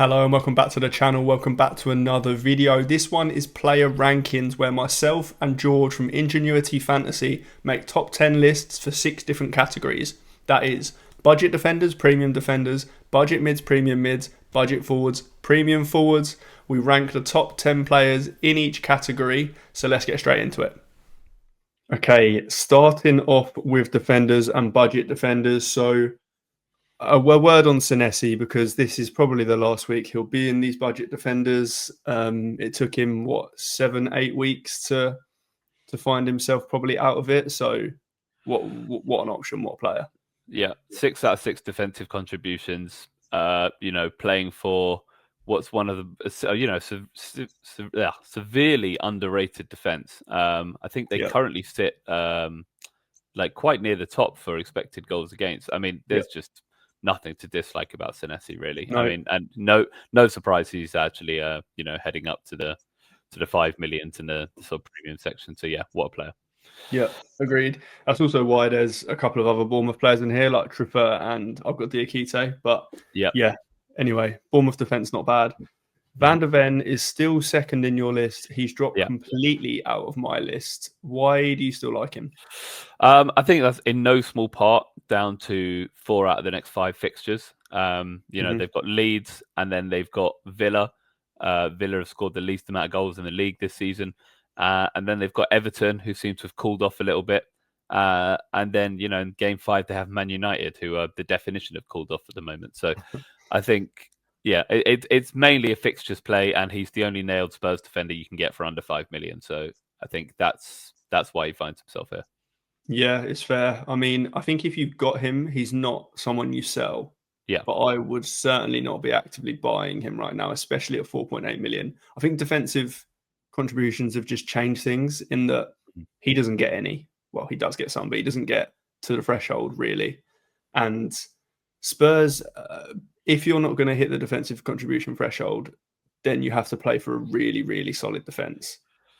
Hello and welcome back to the channel. Welcome back to another video. This one is player rankings where myself and George from Ingenuity Fantasy make top 10 lists for 6 different categories. That is budget defenders, premium defenders, budget mids, premium mids, budget forwards, premium forwards. We rank the top 10 players in each category. So let's get straight into it. Okay, starting off with defenders and budget defenders. So a word on Senesi because this is probably the last week he'll be in these budget defenders. It took him 7-8 weeks to find himself probably out of it. So what an option, what a player. Yeah, 6 out of 6 defensive contributions. Playing for what's one of the severely underrated defense. I think they currently sit quite near the top for expected goals against. I mean, there's just nothing to dislike about Senesi, really. No. I mean, and no surprise he's actually heading up to the 5 million in the sort of premium section. So yeah, what a player. Yeah, agreed. That's also why there's a couple of other Bournemouth players in here, like Tripper and I've got Diakite. But yeah, anyway, Bournemouth defence not bad. Van der Ven is still second in your list. He's dropped completely out of my list. Why do you still like him? I think that's in no small part down to 4 out of the next 5 fixtures. They've got Leeds and then they've got Villa. Villa have scored the least amount of goals in the league this season. And then they've got Everton, who seem to have cooled off a little bit. And then, in game 5, they have Man United, who are the definition of cooled off at the moment. So I think, it's mainly a fixtures play, and he's the only nailed Spurs defender you can get for under 5 million. So I think that's why he finds himself here. Yeah, it's fair. I mean, I think if you've got him, he's not someone you sell. Yeah. But I would certainly not be actively buying him right now, especially at 4.8 million. I think defensive contributions have just changed things in that he doesn't get any. Well, he does get some, but he doesn't get to the threshold really. And Spurs, if you're not going to hit the defensive contribution threshold, then you have to play for a really, really solid defense,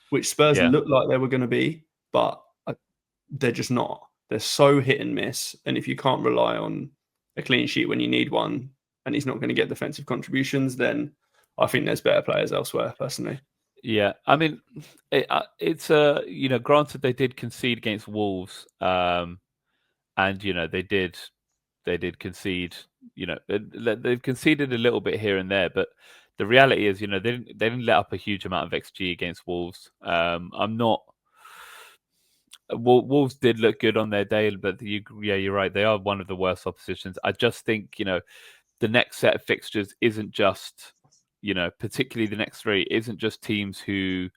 which Spurs look like they were going to be, but they're just not. They're so hit and miss. And if you can't rely on a clean sheet when you need one, and he's not going to get defensive contributions, then I think there's better players elsewhere, personally. Yeah, I mean, it's granted they did concede against Wolves, and they did concede. They've conceded a little bit here and there, but the reality is, they didn't let up a huge amount of XG against Wolves. Wolves did look good on their day, but you're right. They are one of the worst oppositions. I just think, the next set of fixtures isn't just, particularly the next 3, isn't just teams who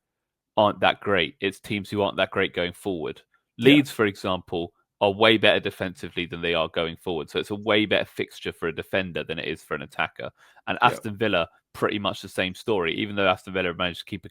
aren't that great. It's teams who aren't that great going forward. Leeds, for example, are way better defensively than they are going forward. So it's a way better fixture for a defender than it is for an attacker. And Aston Villa, pretty much the same story, even though Aston Villa managed to keep a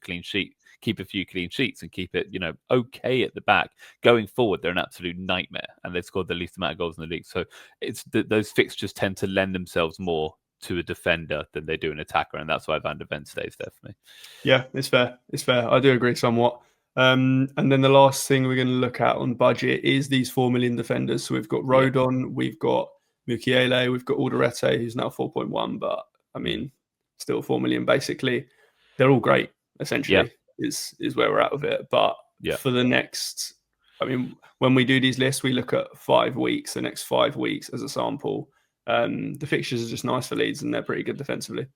few clean sheets and keep it, okay at the back. Going forward, they're an absolute nightmare, and they've scored the least amount of goals in the league. So it's those fixtures tend to lend themselves more to a defender than they do an attacker, and that's why Van der Ven stays there for me. Yeah, it's fair. It's fair. I do agree somewhat. And then the last thing we're going to look at on budget is these 4 million defenders. So we've got Rodon, we've got Mukiele, we've got Alderete, who's now 4.1, but I mean, still 4 million basically. They're all great, essentially, is where we're at with it. But for the next, I mean, when we do these lists, we look at 5 weeks, the next 5 weeks as a sample. The fixtures are just nice for Leeds, and they're pretty good defensively.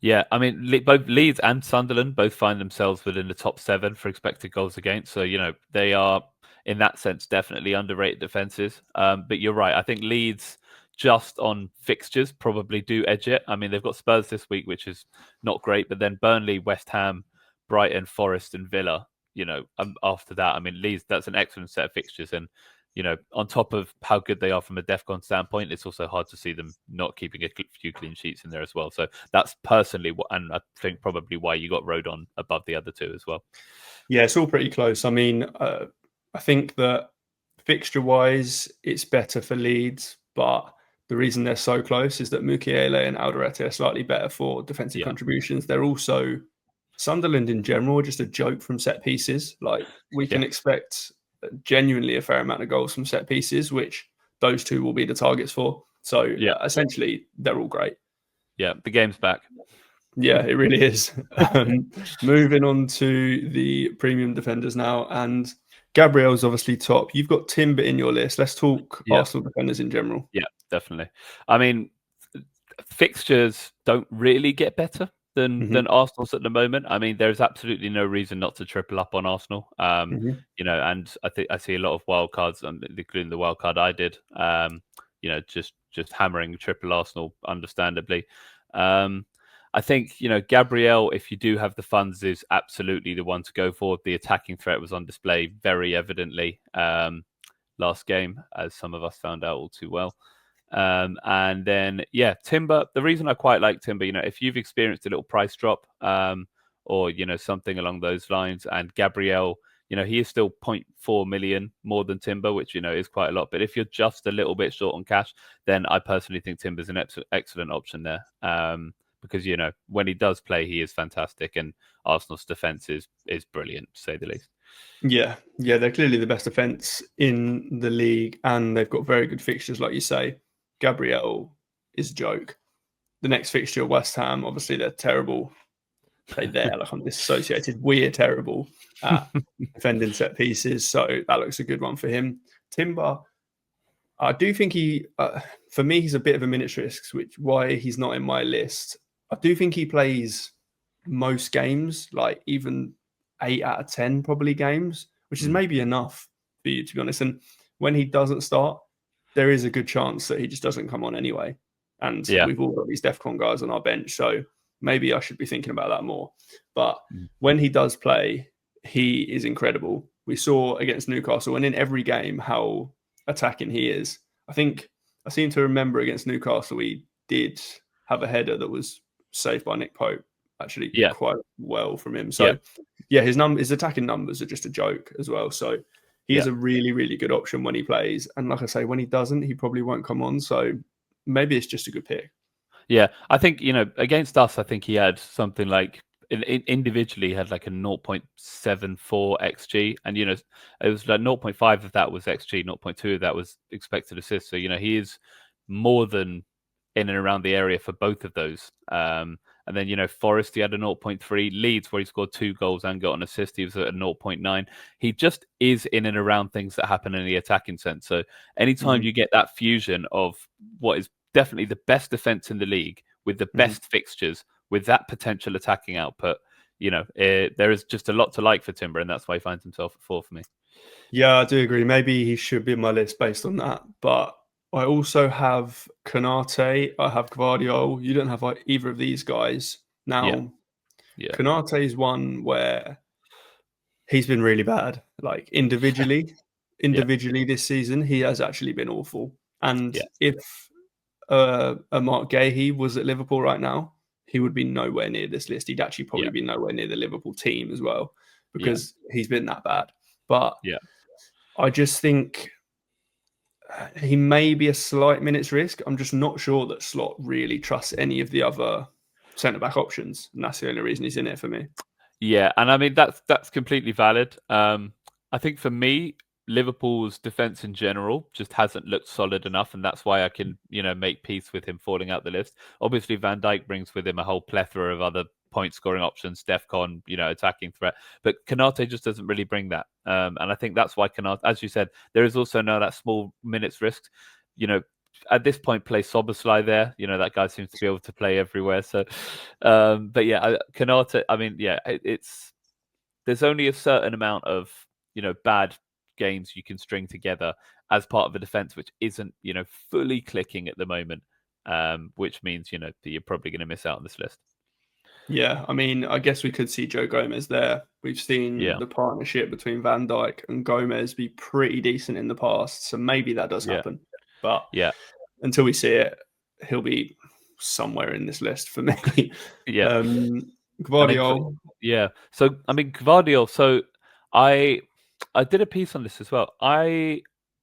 Yeah, I mean, both Leeds and Sunderland both find themselves within the top 7 for expected goals against. So, they are, in that sense, definitely underrated defences. But you're right. I think Leeds, just on fixtures, probably do edge it. I mean, they've got Spurs this week, which is not great. But then Burnley, West Ham, Brighton, Forest and Villa, after that, I mean, Leeds, that's an excellent set of fixtures. And, on top of how good they are from a DEFCON standpoint, it's also hard to see them not keeping a few clean sheets in there as well. So that's personally what, and I think probably why you got Rodon above the other 2 as well. Yeah, it's all pretty close. I mean, I think that fixture-wise, it's better for Leeds, but the reason they're so close is that Mukiele and Alderete are slightly better for defensive contributions. They're also, Sunderland in general, just a joke from set pieces. Like, we can expect genuinely a fair amount of goals from set pieces, which those 2 will be the targets for. So essentially, they're all great. Yeah, the game's back. Yeah, it really is. Moving on to the premium defenders now, and Gabriel's obviously top. You've got Timber in your list. Let's talk Yeah, Arsenal defenders in general. yeah, definitely. I mean, fixtures don't really get better than Hmm. Arsenal's at the moment. I mean, there's absolutely no reason not to triple up on Arsenal. Hmm. And I think I see a lot of wild cards, including the wild card I did. Just hammering triple Arsenal, understandably. Um, I think Gabriel, if you do have the funds, is absolutely the one to go for. The attacking threat was on display very evidently last game, as some of us found out all too well. And then, yeah, Timber. The reason I quite like Timber, if you've experienced a little price drop, or something along those lines, and Gabriel, he is still 0.4 million more than Timber, which is quite a lot. But if you're just a little bit short on cash, then I personally think Timber's an excellent option there. Because when he does play, he is fantastic, and Arsenal's defense is brilliant, to say the least. Yeah, yeah, they're clearly the best defense in the league, and they've got very good fixtures, like you say. Gabriel is a joke. The next fixture, West Ham, obviously they're terrible. Say they're like I'm disassociated. We're terrible at defending set pieces, so that looks a good one for him. Timber, I do think for me, he's a bit of a minutes risk, which why he's not in my list. I do think he plays most games, like even 8 out of 10 probably games, which is Mm. maybe enough for you to be honest. And when he doesn't start, there is a good chance that he just doesn't come on anyway. And Yeah. we've all got these DEFCON guys on our bench, so maybe I should be thinking about that more. But Mm. when he does play, he is incredible. We saw against Newcastle, and in every game how attacking he is. I think I seem to remember against Newcastle, we did have a header that was saved by Nick Pope actually Yeah. quite well from him. Yeah. So yeah, his attacking numbers are just a joke as well. So he is Yeah. a really, really good option when he plays. And like I say, when he doesn't, he probably won't come on. So maybe it's just a good pick. Yeah, I think against us, I think he had something like individually he had like a 0.74 xg, and it was like zero point 0.5 of that was xg, 0.2 of that was expected assist. So he is more than in and around the area for both of those. And then Forest, he had a 0.3. Leeds, where he scored 2 goals and got an assist, he was at a 0.9. He just is in and around things that happen in the attacking sense. So anytime Mm-hmm. you get that fusion of what is definitely the best defense in the league with the best fixtures, with that potential attacking output, there is just a lot to like for Timber, and that's why he finds himself at 4 for me. Yeah, I do agree. Maybe he should be in my list based on that. But I also have Konate. I have Gvardiol. You don't have either of these guys. Yeah, Now, yeah, Konate is one where he's been really bad. Like yeah, individually this season, he has actually been awful. And yeah, if a Mark Gahey was at Liverpool right now, he would be nowhere near this list. He'd actually yeah, probably be nowhere near the Liverpool team as well yeah, because he's been that bad. But yeah. I just think he may be a slight minutes risk. I'm just not sure that Slot really trusts any of the other centre back options, and that's the only reason he's in it for me. Yeah, and I mean that's completely valid. I think for me, Liverpool's defense in general just hasn't looked solid enough, and that's why I can make peace with him falling out the list. Obviously, Van Dijk brings with him a whole plethora of other point scoring options, DEFCON, attacking threat, but Konate just doesn't really bring that. And I think that's why Konate, as you said, there is also now that small minutes risk. At this point, play Soboslai there. That guy seems to be able to play everywhere. So, but yeah, Kanata. I mean, yeah, there's only a certain amount of bad games you can string together as part of a defense, which isn't fully clicking at the moment. Which means that you're probably going to miss out on this list. Yeah, I mean, I guess we could see Joe Gomez there. We've seen Yeah, the partnership between Van Dijk and Gomez be pretty decent in the past, so maybe that does yeah, happen. But yeah, until we see it, he'll be somewhere in this list for me. yeah. um, And then, Gvardiol, yeah. So I mean, Gvardiol. So I I did a piece on this as well. I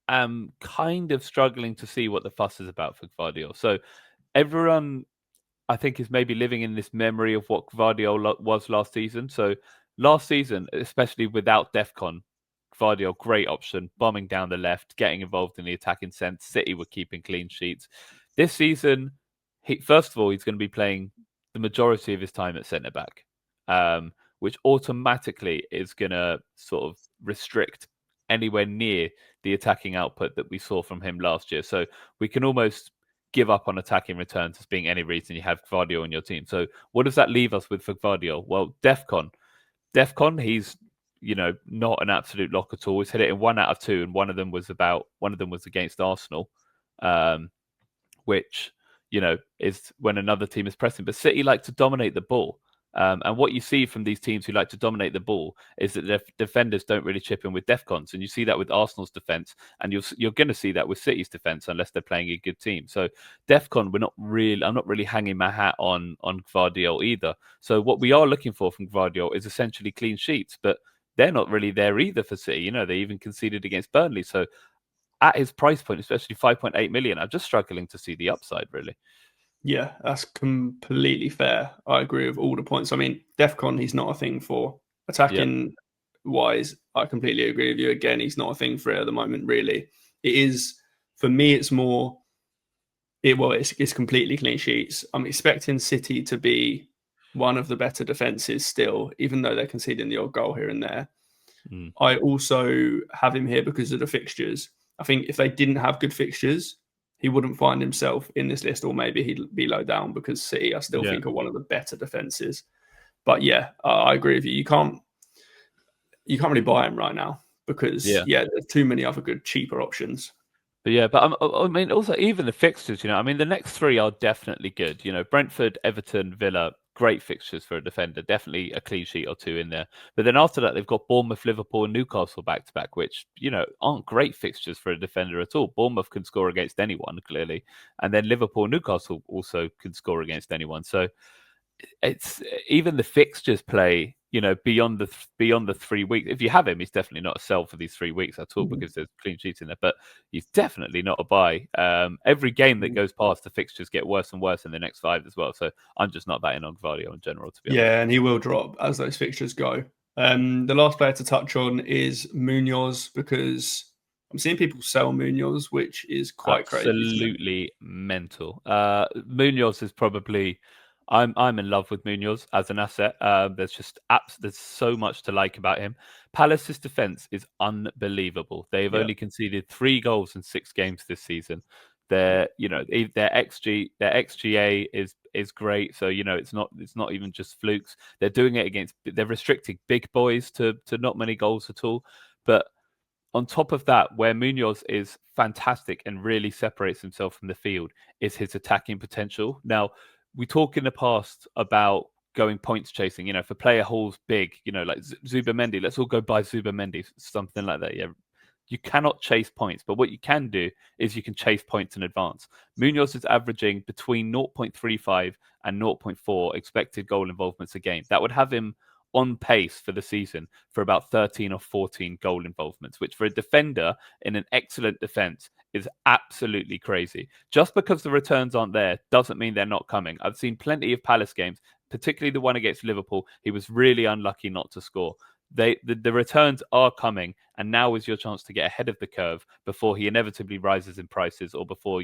am kind of struggling to see what the fuss is about for Gvardiol. So everyone, I think, is maybe living in this memory of what Gvardiol was last season. So last season, especially without Defcon, Gvardiol, great option, bombing down the left, getting involved in the attacking sense. City were keeping clean sheets. This season, first of all, he's going to be playing the majority of his time at centre back, which automatically is going to sort of restrict anywhere near the attacking output that we saw from him last year. So we can almost give up on attacking returns as being any reason you have Gvardiol in your team. So what does that leave us with for Gvardiol? Well, DEFCON, he's not an absolute lock at all. He's hit it in 1 out of 2, and one of them was against Arsenal, which is when another team is pressing. But City like to dominate the ball. And what you see from these teams who like to dominate the ball is that their defenders don't really chip in with DEFCONs. And you see that with Arsenal's defence, and you're going to see that with City's defence unless they're playing a good team. So DEFCON, I'm not really hanging my hat on Gvardiol either. So what we are looking for from Gvardiol is essentially clean sheets, but they're not really there either for City. They even conceded against Burnley. So at his price point, especially 5.8 million, I'm just struggling to see the upside, really. Yeah, that's completely fair. I agree with all the points. I mean, DEFCON, he's not a thing for. Attacking wise, I completely agree with you. Again, he's not a thing for it at the moment, really. It is, for me, it's more, it's completely clean sheets. I'm expecting City to be one of the better defences still, even though they're conceding the odd goal here and there. I also have him here because of the fixtures. I think if they didn't have good fixtures, he wouldn't find himself in this list, or maybe he'd be low down, because City, I still think, are one of the better defences. But yeah, I agree with you. You can't really buy him right now because there's too many other good, cheaper options. But I mean, also even the fixtures, I mean, the next 3 are definitely good. Brentford, Everton, Villa, great fixtures for a defender. Definitely a clean sheet or 2 in there. But then after that, they've got Bournemouth, Liverpool, and Newcastle back to back, which aren't great fixtures for a defender at all. Bournemouth can score against anyone, clearly, and then Liverpool, and Newcastle also can score against anyone. So it's even the fixtures play. Beyond the 3 weeks. If you have him, he's definitely not a sell for these 3 weeks at all, because there's clean sheets in there. But he's definitely not a buy. Every game that goes past, the fixtures get worse and worse in the next 5 as well. So I'm just not betting on Gvardiol in general, to be honest. Yeah, and he will drop as those fixtures go. The last player to touch on is Munoz, because I'm seeing people sell Munoz, which is quite crazy. Absolutely mental. Munoz is probably. I'm in love with Munoz as an asset. There's so much to like about him. Palace's defense is unbelievable. They've only conceded 3 goals in 6 games this season. Their XGA is great. So it's not even just flukes. They're doing it they're restricting big boys to not many goals at all. But on top of that, where Munoz is fantastic and really separates himself from the field is his attacking potential. Now, we talk in the past about going points chasing, if a player hauls big, like Zubamendi, let's all go buy Zubamendi, something like that. Yeah. You cannot chase points, but what you can do is you can chase points in advance. Munoz is averaging between 0.35 and 0.4 expected goal involvements a game. That would have him on pace for the season for about 13 or 14 goal involvements, which for a defender in an excellent defense is absolutely crazy. Just because the returns aren't there doesn't mean they're not coming. I've seen plenty of Palace games, particularly the one against Liverpool. He was really unlucky not to score. The returns are coming, and now is your chance to get ahead of the curve before he inevitably rises in prices, or before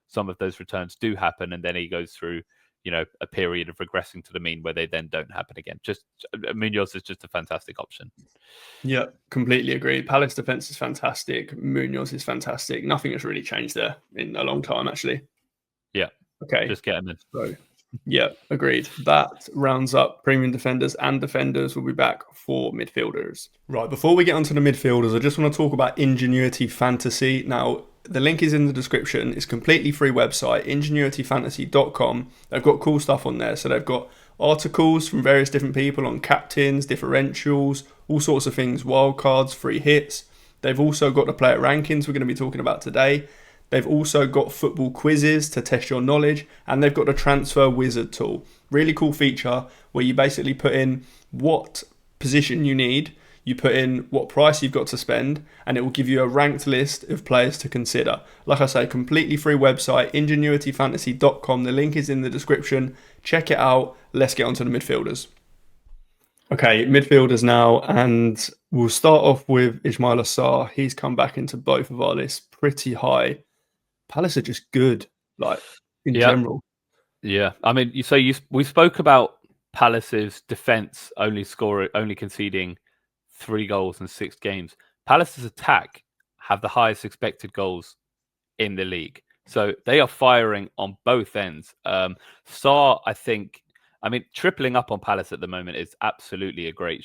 some of those returns do happen, and then he goes through a period of regressing to the mean where they then don't happen again. Munoz is just a fantastic option. Yeah, completely agree. Palace defense is fantastic. Munoz is fantastic. Nothing has really changed there in a long time, actually. Yeah. Okay. Just get him in. So, yeah, agreed. That rounds up premium defenders and defenders. We'll be back for midfielders. Right, before we get onto the midfielders, I just want to talk about Ingenuity Fantasy. Now, the link is in the description. It's a completely free website, ingenuityfantasy.com. They've got cool stuff on there. So they've got articles from various different people on captains, differentials, all sorts of things, wildcards, free hits. They've also got the player rankings we're going to be talking about today. They've also got football quizzes to test your knowledge, and they've got the transfer wizard tool. Really cool feature where you basically put in what position you need, you put in what price you've got to spend, and it will give you a ranked list of players to consider. Like I say, completely free website, ingenuityfantasy.com. The link is in the description. Check it out. Let's get onto the midfielders. Okay, midfielders now, and we'll start off with Ismail Assar. He's come back into both of our lists pretty high. Palace are just good, like in general. Yeah, I mean, we spoke about Palace's defense only conceding 3 goals in 6 games. Palace's attack have the highest expected goals in the league, so they are firing on both ends. Sarr, I think, I mean, tripling up on Palace at the moment is absolutely a great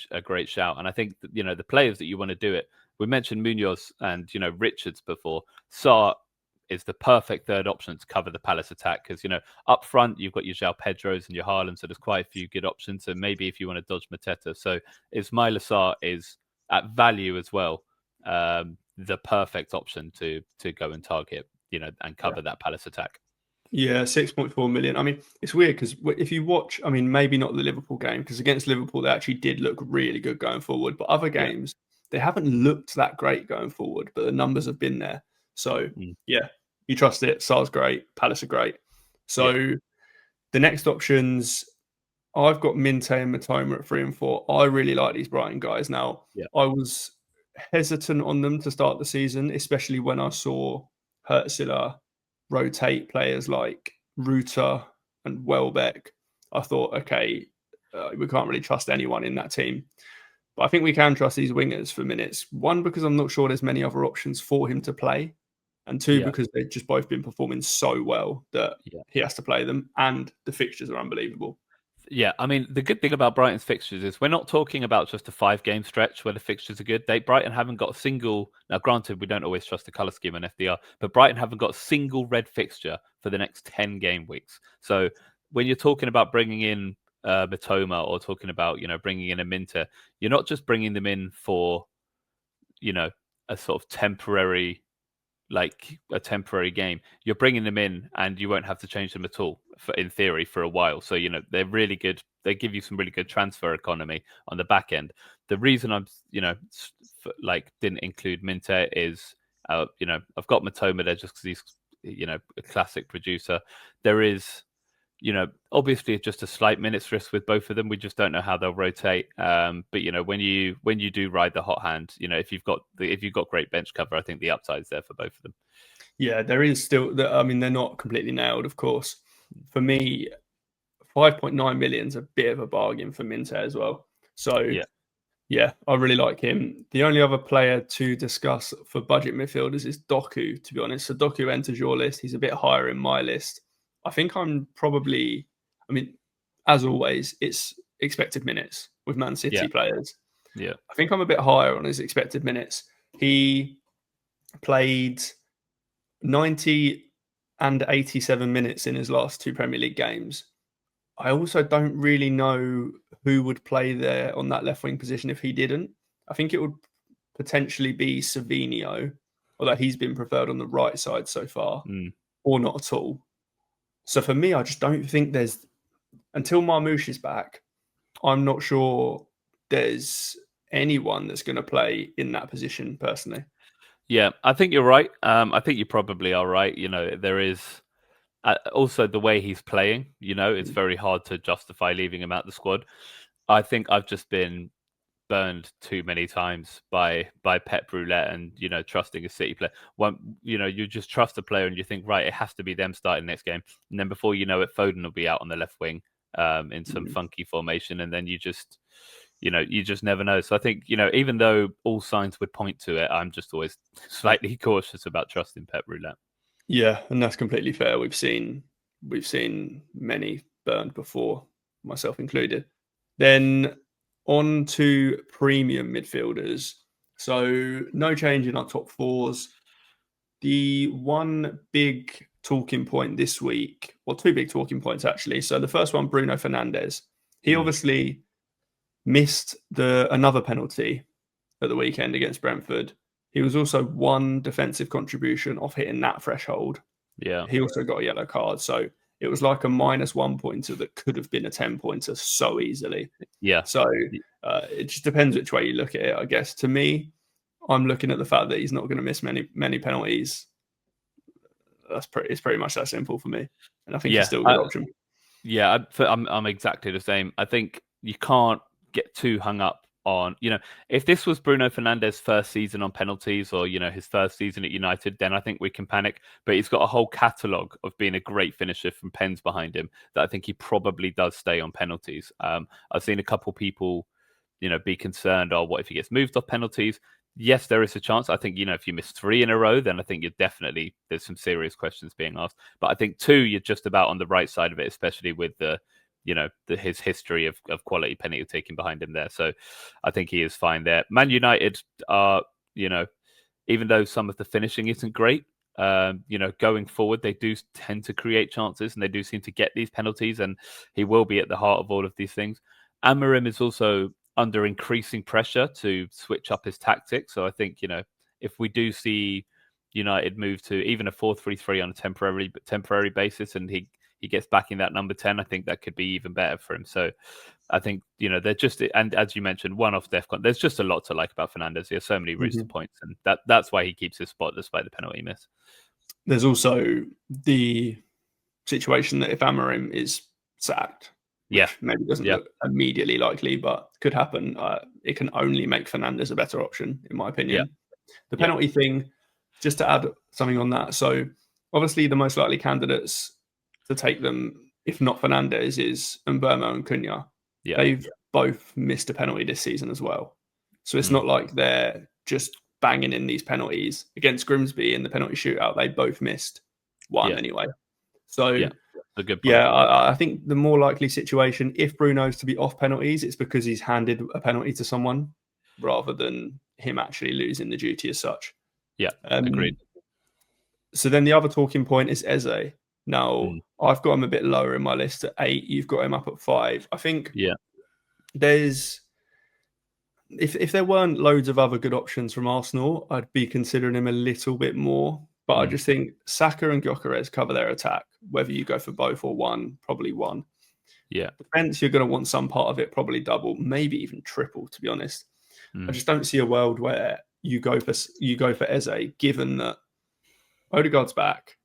shout, and I think that, the players that you want to do it. We mentioned Munoz and Richards before. Sarr is the perfect third option to cover the Palace attack because up front you've got your João Pedros and your Haaland, so there's quite a few good options. So maybe if you want to dodge Mateta, so Ismaila Sarr is at value as well, the perfect option to go and target, and Yeah. cover that Palace attack. Yeah, 6.4 million. I mean, it's weird because if you watch, I mean, maybe not the Liverpool game because against Liverpool they actually did look really good going forward, but other Yeah. games they haven't looked that great going forward, but the numbers have been there. So Mm. yeah, you trust it. Sar's great, Palace are great. Yeah. So the next options, I've got Minte and Matoma at 3 and 4. I really like these Brighton guys. Now, Yeah. I was hesitant on them to start the season, especially when I saw Hertzler rotate players like Ruter and Welbeck. I thought, okay, we can't really trust anyone in that team. But I think we can trust these wingers for minutes. One, because I'm not sure there's many other options for him to play. And two, Yeah. because they've just both been performing so well that Yeah. he has to play them. And the fixtures are unbelievable. Yeah, I mean, the good thing about Brighton's fixtures is we're not talking about just a 5 game stretch where the fixtures are good. Brighton haven't got a single. Now, granted, we don't always trust the colour scheme on FDR, but Brighton haven't got a single red fixture for the next 10 game weeks. So when you're talking about bringing in Matoma or talking about bringing in a Minter, you're not just bringing them in for a sort of temporary game. You're bringing them in and you won't have to change them at all in theory for a while. So they're really good. They give you some really good transfer economy on the back end. The reason I'm didn't include Minter is I've got Matoma there just because he's a classic producer. There is obviously just a slight minutes risk with both of them. We just don't know how they'll rotate. But when you do ride the hot hand, if you've got great bench cover, I think the upside's there for both of them. Yeah, there is still. I mean, they're not completely nailed, of course. For me, 5.9 million is a bit of a bargain for Minte as well. So Yeah, yeah, I really like him. The only other player to discuss for budget midfielders is Doku, to be honest. So Doku enters your list. He's a bit higher in my list. I think I'm probably, I mean, as always, it's expected minutes with Man yeah, City players. yeah, I think I'm a bit higher on his expected minutes. He played 90 and 87 minutes in his last two Premier League games. I also don't really know who would play there on that left wing position if he didn't. I think it would potentially be Savinho, although he's been preferred on the right side so far, mm. or not at all. So for me, I just don't think there's, until Marmoush is back, I'm not sure there's anyone that's going to play in that position personally. Yeah. I think you're right. I think you probably are right. There is also the way he's playing. It's very hard to justify leaving him out the squad. I think I've just been burned too many times by Pep Roulette and trusting a City player. You just trust a player and you think, right, it has to be them starting next game, and then before you know it, Foden will be out on the left wing in some funky formation, and then you just never know. So I think even though all signs would point to it, I'm just always slightly cautious about trusting Pep Roulette. Yeah, and that's completely fair. We've seen many burned before, myself included. Then on to premium midfielders. So no change in our top fours. The one big talking point this week, or two big talking points actually. So the first one, Bruno Fernandes. He Mm, obviously missed another penalty at the weekend against Brentford. He was also one defensive contribution off hitting that threshold. yeah, He also got a yellow card. So it was like a -1 pointer that could have been a 10 pointer so easily. yeah. So it just depends which way you look at it, I guess. To me, I'm looking at the fact that he's not going to miss many penalties. It's pretty much that simple for me. And I think he's Yeah, still a good option. yeah. I'm exactly the same. I think you can't get too hung up on, if this was Bruno Fernandes' first season on penalties or, his first season at United, then I think we can panic. But he's got a whole catalogue of being a great finisher from pens behind him that I think he probably does stay on penalties. I've seen a couple people, be concerned, what if he gets moved off penalties? Yes, there is a chance. I think, if you miss 3 in a row, then I think there's some serious questions being asked. But I think 2, you're just about on the right side of it, especially with his history of quality penalty taking behind him there. So I think he is fine there. Man United are, even though some of the finishing isn't great, going forward, they do tend to create chances and they do seem to get these penalties, and he will be at the heart of all of these things. Amorim is also under increasing pressure to switch up his tactics. So I think, if we do see United move to even a 4-3-3 on a temporary basis and he gets back in that number 10, I think that could be even better for him. So I think, they're just, and as you mentioned, one off DEFCON, there's just a lot to like about Fernandes. He has so many routes to points, and that's why he keeps his spot despite the penalty miss. There's also the situation that if Amorim is sacked, which maybe doesn't look immediately likely, but could happen, it can only make Fernandes a better option, in my opinion. The penalty thing, just to add something on that. So obviously the most likely candidates to take them, if not Fernandes, is Mbeumo and Cunha. They've both missed a penalty this season as well. So it's not like they're just banging in these penalties. Against Grimsby in the penalty shootout, they both missed one anyway. So a good point. I think the more likely situation, if Bruno's to be off penalties, it's because he's handed a penalty to someone rather than him actually losing the duty as such. Agreed. So then the other talking point is Eze. Now, I've got him a bit lower in my list at 8. You've got him up at 5. I think there's... If there weren't loads of other good options from Arsenal, I'd be considering him a little bit more. But I just think Saka and Gyökeres cover their attack. Whether you go for both or one, probably one. Defense, you're going to want some part of it, probably double, maybe even triple, to be honest. I just don't see a world where you go for Eze, given that Odegaard's back.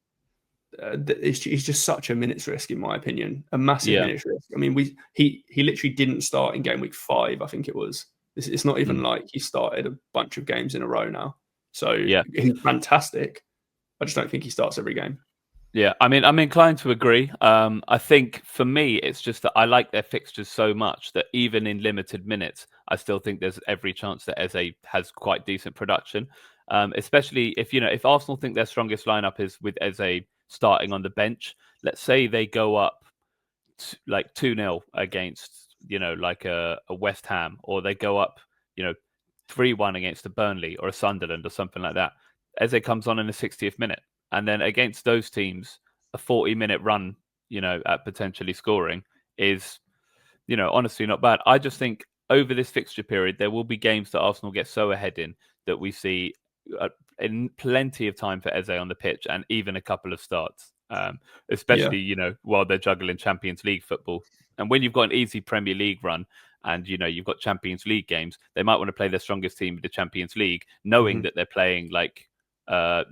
He's just such a minutes risk, in my opinion. A massive minutes risk. I mean, he literally didn't start in game week 5, I think it was. It's not even like he started a bunch of games in a row now. So he's fantastic. I just don't think he starts every game. Yeah, I mean, I'm inclined to agree. I think for me, it's just that I like their fixtures so much that even in limited minutes, I still think there's every chance that Eze has quite decent production. Especially if Arsenal think their strongest lineup is with Eze starting on the bench. Let's say they go up like 2-0 against like a West Ham, or they go up 3-1 against a Burnley or a Sunderland or something like that. Eze comes on in the 60th minute, and then against those teams, a 40-minute run, at potentially scoring is, honestly not bad. I just think over this fixture period, there will be games that Arsenal get so ahead in that we see in plenty of time for Eze on the pitch, and even a couple of starts, especially, while they're juggling Champions League football. And when you've got an easy Premier League run and, you've got Champions League games, they might want to play their strongest team in the Champions League, knowing that they're playing like, a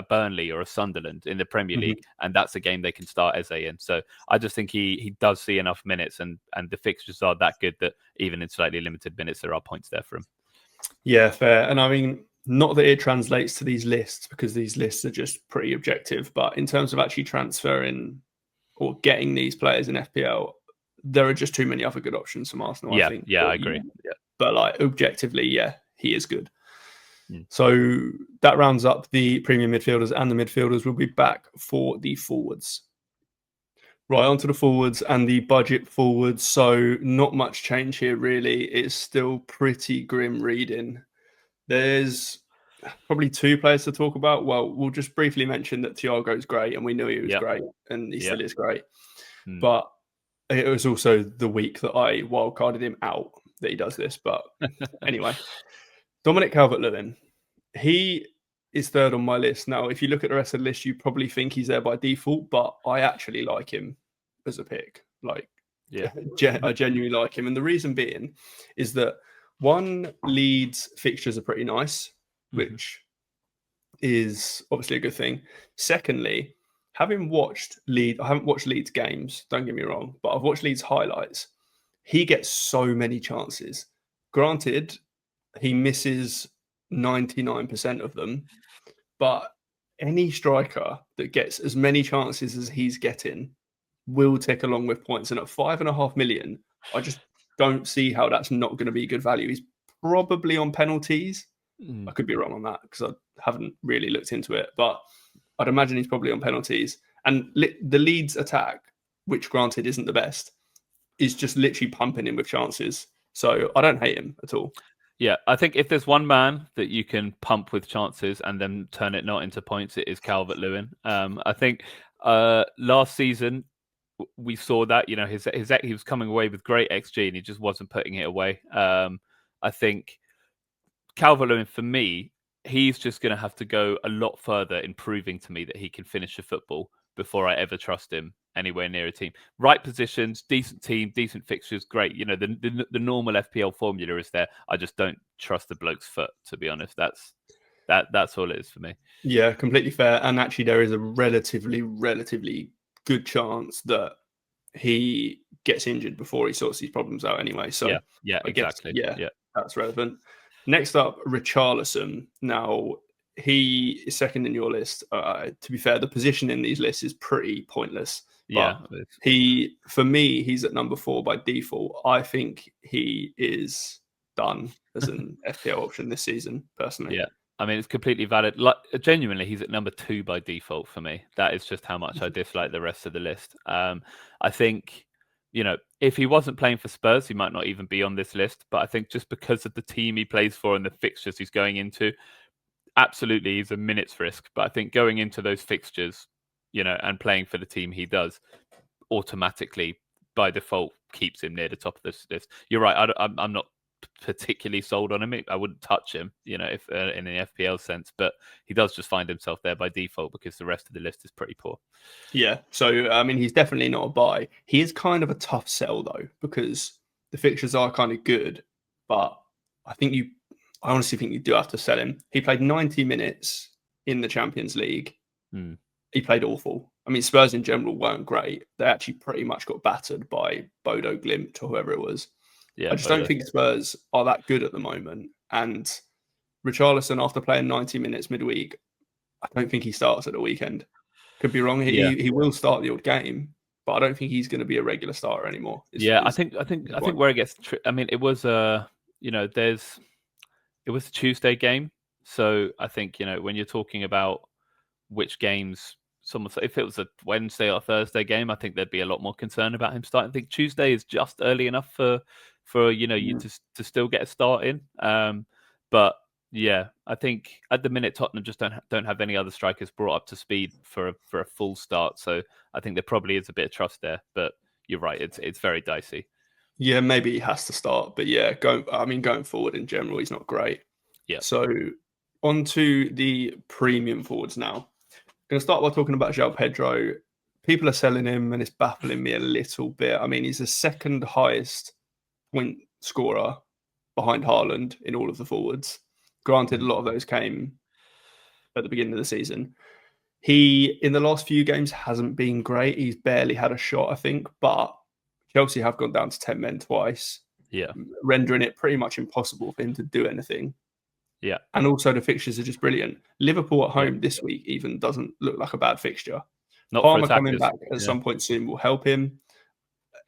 Burnley or a Sunderland in the Premier League, and that's a game they can start Eze in. So I just think he does see enough minutes, and the fixtures are that good that even in slightly limited minutes, there are points there for him. Yeah, fair. And I mean, not that it translates to these lists, because these lists are just pretty objective, but in terms of actually transferring or getting these players in FPL, there are just too many other good options from Arsenal, I think. Yeah, I agree. But like objectively, he is good. So that rounds up the premium midfielders and the midfielders. We'll be back for the forwards. Right, onto the forwards and the budget forwards. So not much change here, really. It's still pretty grim reading. There's probably 2 players to talk about. Well, we'll just briefly mention that Thiago's great, and we knew he was great, and he still is great. But it was also the week that I wildcarded him out that he does this. But anyway, Dominic Calvert-Lewin, he is 3rd on my list. Now, if you look at the rest of the list, you probably think he's there by default, but I actually like him as a pick. Like, I genuinely like him. And the reason being is that, one, Leeds fixtures are pretty nice, which is obviously a good thing. Secondly, I haven't watched Leeds games, don't get me wrong, but I've watched Leeds highlights. He gets so many chances. Granted, he misses 99% of them, but any striker that gets as many chances as he's getting will tick along with points. And at 5.5 million, I just don't see how that's not going to be good value. He's probably on penalties. I could be wrong on that because I haven't really looked into it, but I'd imagine he's probably on penalties. And the Leeds attack, which granted isn't the best, is just literally pumping him with chances. So I don't hate him at all. Yeah, I think if there's one man that you can pump with chances and then turn it not into points, it is Calvert-Lewin. I think last season we saw that, you know, his he was coming away with great XG and he just wasn't putting it away. I think Calvert-Lewin, for me, he's just going to have to go a lot further in proving to me that he can finish a football before I ever trust him anywhere near a team. Right positions, decent team, decent fixtures, great. You know, the normal FPL formula is there. I just don't trust the bloke's foot, to be honest. That's all it is for me. Yeah, completely fair. And actually, there is a relatively good chance that he gets injured before he sorts these problems out anyway. So yeah, I guess, exactly. yeah, that's relevant. Next up, Richarlison. Now, he is second in your list. To be fair, the position in these lists is pretty pointless. But for me, he's at number 4 by default. I think he is done as an FPL option this season, personally. Yeah. I mean, it's completely valid. Like, genuinely, he's at number 2 by default for me. That is just how much I dislike the rest of the list. I think, you know, if he wasn't playing for Spurs, he might not even be on this list. But I think just because of the team he plays for and the fixtures he's going into, absolutely he's a minutes risk. But I think going into those fixtures, you know, and playing for the team he does, automatically by default keeps him near the top of this list. You're right. I'm not particularly sold on him. I wouldn't touch him, you know, if in the FPL sense, but he does just find himself there by default because the rest of the list is pretty poor. Yeah, so I mean, he's definitely not a buy. He is kind of a tough sell though because the fixtures are kind of good, but I honestly think you do have to sell him. He played 90 minutes in the Champions League. He played awful. I mean, Spurs in general weren't great. They actually pretty much got battered by Bodo Glimt or whoever it was. Yeah, I just don't think Spurs are that good at the moment. And Richarlison, after playing 90 minutes midweek, I don't think he starts at the weekend. Could be wrong. He will start the odd game, but I don't think he's going to be a regular starter anymore. I think where it gets. I mean, it was you know, it was a Tuesday game, so I think, you know, when you're talking about which games, if it was a Wednesday or Thursday game, I think there'd be a lot more concern about him starting. I think Tuesday is just early enough for you know, you to still get a start in. But yeah, I think at the minute Tottenham just don't have any other strikers brought up to speed for a full start. So I think there probably is a bit of trust there. But you're right, it's very dicey. Yeah, maybe he has to start, but yeah, going forward in general, he's not great. Yeah. So on to the premium forwards now. I'm going to start by talking about João Pedro. People are selling him, and it's baffling me a little bit. I mean, he's the second highest point scorer behind Haaland in all of the forwards. Granted, a lot of those came at the beginning of the season. He, in the last few games, hasn't been great. He's barely had a shot, I think, but Chelsea have gone down to 10 men twice, rendering it pretty much impossible for him to do anything. Yeah. And also the fixtures are just brilliant. Liverpool at home this week even doesn't look like a bad fixture. Not Palmer coming back at some point soon will help him.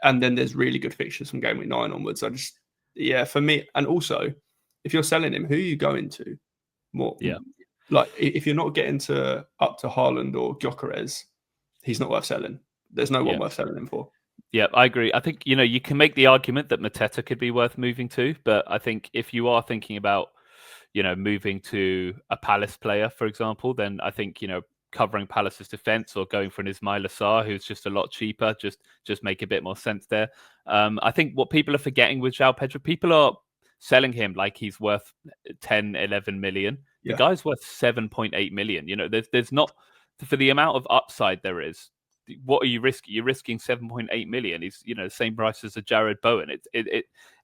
And then there's really good fixtures from game week 9 onwards. For me, and also, if you're selling him, who are you going to? Like, if you're not getting up to Haaland or Gyökeres, he's not worth selling. There's no one worth selling him for. Yeah, I agree. I think, you know, you can make the argument that Mateta could be worth moving to, but I think if you are thinking about, you know, moving to a Palace player, for example, then I think, you know, covering Palace's defense or going for an Ismail Assar, who's just a lot cheaper, just make a bit more sense there. I think what people are forgetting with João Pedro, people are selling him like he's worth 10, 11 million. The guy's worth 7.8 million. You know, there's not, for the amount of upside there is, what are you risking? You're risking 7.8 million. He's, you know, the same price as a Jared Bowen.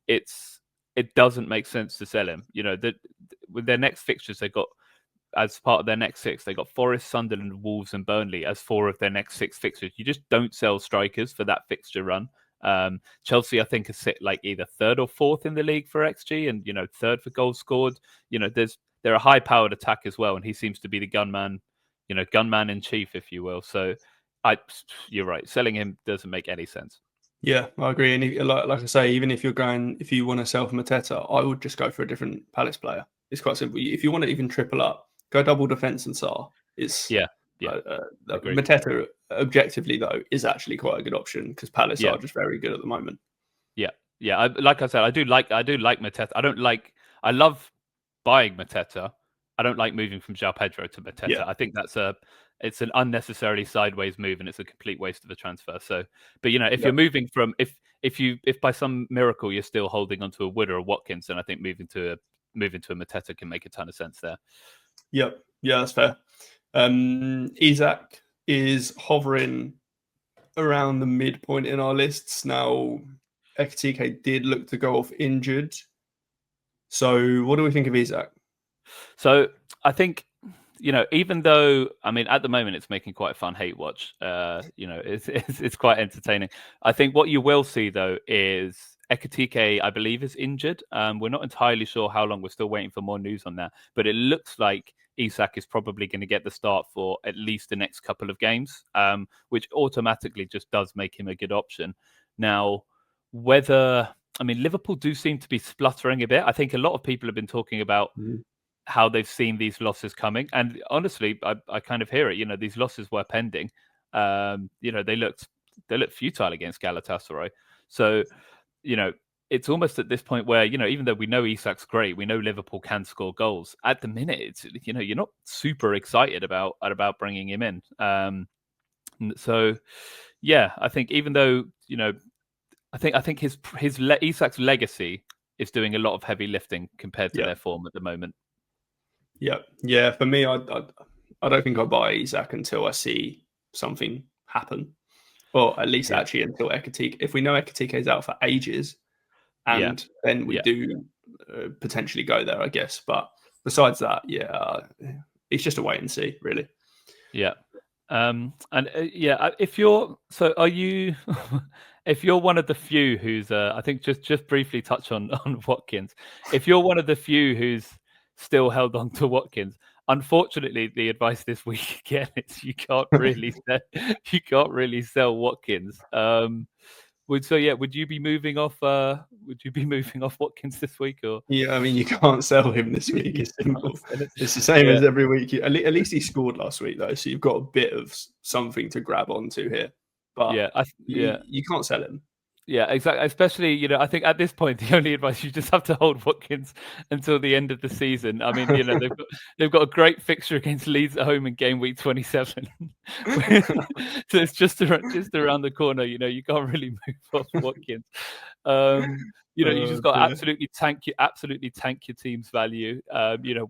It doesn't make sense to sell him. You know, with their next fixtures, they got, as part of their next 6, they got Forest, Sunderland, Wolves, and Burnley as 4 of their next 6 fixtures. You just don't sell strikers for that fixture run. Chelsea, I think, are sit like either third or fourth in the league for XG, and third for goals scored. They're a high-powered attack as well, and he seems to be the gunman, gunman in chief, if you will. So, you're right. Selling him doesn't make any sense. Yeah, I agree. And like I say, even if you want to sell for Mateta, I would just go for a different Palace player. It's quite simple. If you want to even triple up, go double defence and Sarr. It's yeah. Agreed. Mateta, objectively though, is actually quite a good option because Palace are just very good at the moment. Yeah. Like I said, I do like Mateta. I love buying Mateta. I don't like moving from João Pedro to Mateta. Yeah. I think it's an unnecessarily sideways move, and it's a complete waste of a transfer. So, but if you're moving from if by some miracle you're still holding onto a Wood or a Watkins, then I think moving to a Mateta can make a ton of sense there. Yep. Yeah, that's fair. Isak is hovering around the midpoint in our lists now. Ekitike did look to go off injured. So, what do we think of Isak? So, I think even though at the moment it's making quite a fun hate watch. It's quite entertaining. I think what you will see though is Ekitike, I believe, is injured. We're not entirely sure how long. We're still waiting for more news on that. But it looks like Isak is probably going to get the start for at least the next couple of games, which automatically just does make him a good option. Now, Liverpool do seem to be spluttering a bit. I think a lot of people have been talking about how they've seen these losses coming. And honestly, I kind of hear it. These losses were pending. They looked futile against Galatasaray. So, it's almost at this point where, even though we know Isak's great, we know Liverpool can score goals. At the minute, it's, you're not super excited about bringing him in. So, yeah, I think even though, I think Isak's legacy is doing a lot of heavy lifting compared to their form at the moment. Yeah. For me, I don't think I'll buy Isak until I see something happen, or at least actually until Ekitike. If we know Ekitike is out for ages, and then we do potentially go there, I guess. But besides that, it's just a wait and see, really. Yeah. If you're are you if you're one of the few who's I think just briefly touch on Watkins. If you're one of the few who's still held on to Watkins, unfortunately the advice this week again is you can't really sell Watkins. Would you be moving off Watkins this week, or? Yeah, you can't sell him this week. It's simple. It's the same as every week. At least he scored last week though, so you've got a bit of something to grab onto here. But you can't sell him. Yeah, exactly. Especially, I think at this point, the only advice, you just have to hold Watkins until the end of the season. They've got a great fixture against Leeds at home in game week 27. So it's just around the corner. You can't really move off Watkins. You just got to absolutely tank your team's value.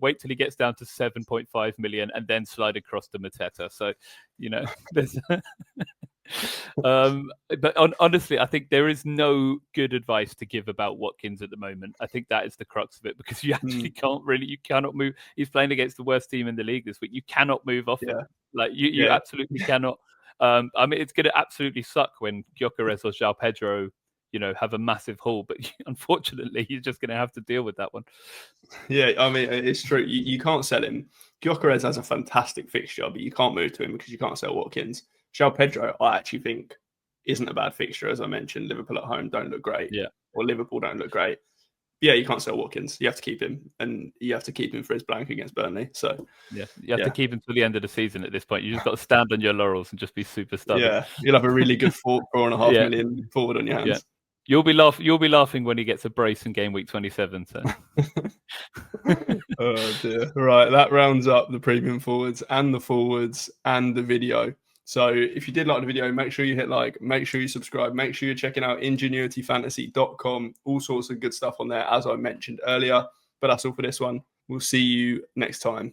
Wait till he gets down to 7.5 million and then slide across to Mateta. So, there's. But honestly, I think there is no good advice to give about Watkins at the moment. I think that is the crux of it, because you actually you cannot move. He's playing against the worst team in the league this week. You cannot move off him. Like you absolutely cannot. It's going to absolutely suck when Gyökeres or João Pedro, have a massive haul, but unfortunately, you're just going to have to deal with that one. Yeah, it's true. You can't sell him. Gyökeres has a fantastic fixture, but you can't move to him because you can't sell Watkins. João Pedro, I actually think, isn't a bad fixture. As I mentioned, Liverpool at home don't look great. Yeah. Or Liverpool don't look great. But you can't sell Watkins. You have to keep him. And you have to keep him for his blank against Burnley. So you have to keep him to the end of the season at this point. You just got to stand on your laurels and just be super stubborn. Yeah, you'll have a really good 4.5 million forward on your hands. Yeah. You'll be laughing when he gets a brace in game week 27. So. Oh dear. Right, that rounds up the premium forwards and the video. So if you did like the video, make sure you hit like, make sure you subscribe, make sure you're checking out ingenuityfantasy.com. All sorts of good stuff on there, as I mentioned earlier. But that's all for this one. We'll see you next time.